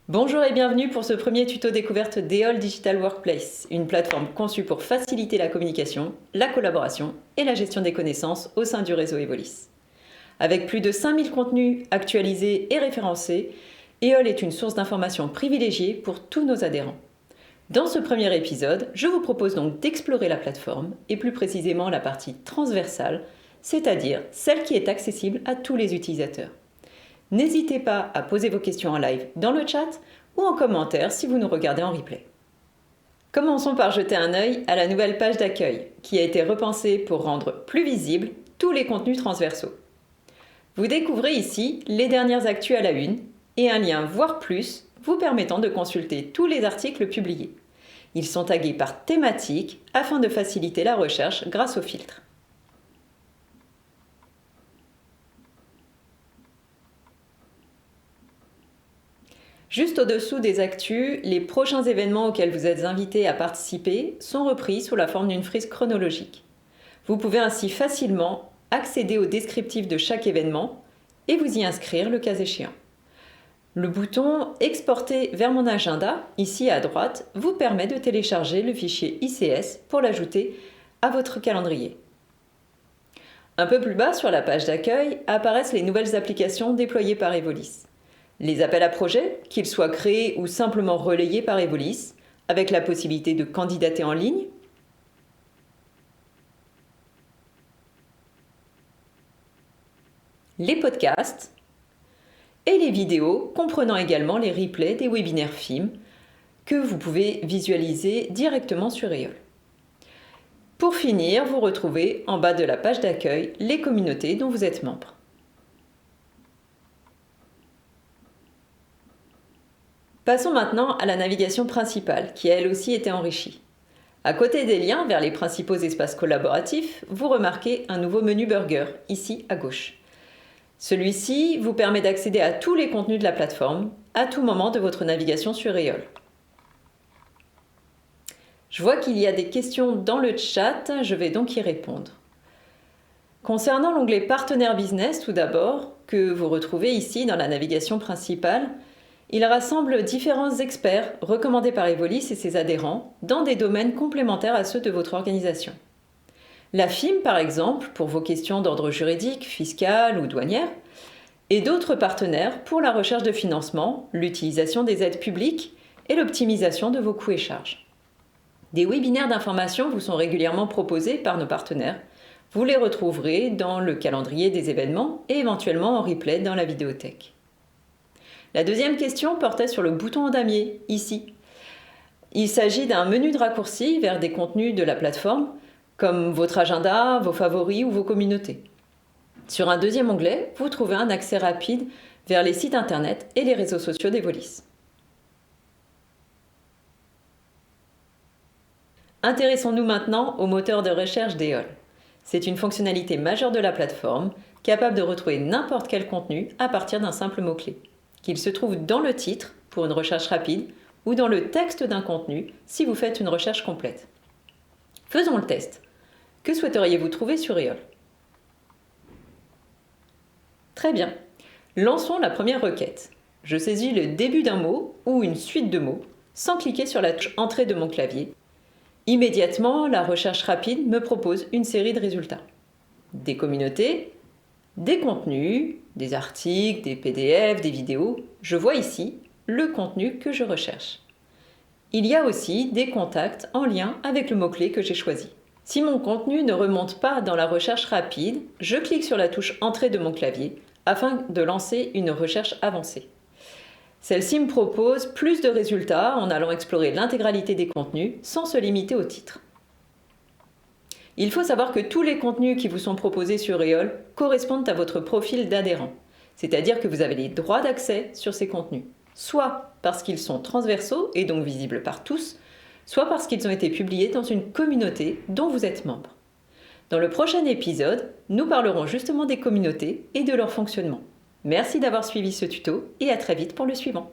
Bonjour et bienvenue pour ce premier tuto découverte d'EOL Digital Workplace, une plateforme conçue pour faciliter la communication, la collaboration et la gestion des connaissances au sein du réseau Evolis. Avec plus de 5000 contenus actualisés et référencés, EOL est une source d'information privilégiée pour tous nos adhérents. Dans ce premier épisode, je vous propose donc d'explorer la plateforme et plus précisément la partie transversale, c'est-à-dire celle qui est accessible à tous les utilisateurs. N'hésitez pas à poser vos questions en live dans le chat ou en commentaire si vous nous regardez en replay. Commençons par jeter un œil à la nouvelle page d'accueil qui a été repensée pour rendre plus visibles tous les contenus transversaux. Vous découvrez ici les dernières actus à la une et un lien Voir plus vous permettant de consulter tous les articles publiés. Ils sont tagués par thématique afin de faciliter la recherche grâce au filtre. Juste au-dessous des actus, les prochains événements auxquels vous êtes invités à participer sont repris sous la forme d'une frise chronologique. Vous pouvez ainsi facilement accéder au descriptif de chaque événement et vous y inscrire le cas échéant. Le bouton « Exporter vers mon agenda » ici à droite vous permet de télécharger le fichier ICS pour l'ajouter à votre calendrier. Un peu plus bas sur la page d'accueil apparaissent les nouvelles applications déployées par Evolis. Les appels à projets, qu'ils soient créés ou simplement relayés par Evolis, avec la possibilité de candidater en ligne. Les podcasts et les vidéos, comprenant également les replays des webinaires FIM que vous pouvez visualiser directement sur EOL. Pour finir, vous retrouvez en bas de la page d'accueil les communautés dont vous êtes membre. Passons maintenant à la navigation principale, qui a elle aussi été enrichie. À côté des liens vers les principaux espaces collaboratifs, vous remarquez un nouveau menu Burger, ici à gauche. Celui-ci vous permet d'accéder à tous les contenus de la plateforme, à tout moment de votre navigation sur EOL. Je vois qu'il y a des questions dans le chat, je vais donc y répondre. Concernant l'onglet Partenaires Business, tout d'abord, que vous retrouvez ici dans la navigation principale, il rassemble différents experts recommandés par Evolis et ses adhérents dans des domaines complémentaires à ceux de votre organisation. La FIM, par exemple, pour vos questions d'ordre juridique, fiscal ou douanière, et d'autres partenaires pour la recherche de financement, l'utilisation des aides publiques et l'optimisation de vos coûts et charges. Des webinaires d'information vous sont régulièrement proposés par nos partenaires. Vous les retrouverez dans le calendrier des événements et éventuellement en replay dans la vidéothèque. La deuxième question portait sur le bouton en damier, ici. Il s'agit d'un menu de raccourci vers des contenus de la plateforme, comme votre agenda, vos favoris ou vos communautés. Sur un deuxième onglet, vous trouvez un accès rapide vers les sites internet et les réseaux sociaux d'Evolis. Intéressons-nous maintenant au moteur de recherche d'EOL. C'est une fonctionnalité majeure de la plateforme, capable de retrouver n'importe quel contenu à partir d'un simple mot-clé. Qu'il se trouve dans le titre pour une recherche rapide ou dans le texte d'un contenu si vous faites une recherche complète. Faisons le test. Que souhaiteriez-vous trouver sur EOL ? Très bien. Lançons la première requête. Je saisis le début d'un mot ou une suite de mots sans cliquer sur la touche Entrée de mon clavier. Immédiatement, la recherche rapide me propose une série de résultats. Des communautés, des contenus, des articles, des PDF, des vidéos. Je vois ici le contenu que je recherche. Il y a aussi des contacts en lien avec le mot-clé que j'ai choisi. Si mon contenu ne remonte pas dans la recherche rapide, je clique sur la touche Entrée de mon clavier afin de lancer une recherche avancée. Celle-ci me propose plus de résultats en allant explorer l'intégralité des contenus sans se limiter au titre. Il faut savoir que tous les contenus qui vous sont proposés sur EOL correspondent à votre profil d'adhérent, c'est-à-dire que vous avez les droits d'accès sur ces contenus, soit parce qu'ils sont transversaux et donc visibles par tous, soit parce qu'ils ont été publiés dans une communauté dont vous êtes membre. Dans le prochain épisode, nous parlerons justement des communautés et de leur fonctionnement. Merci d'avoir suivi ce tuto et à très vite pour le suivant.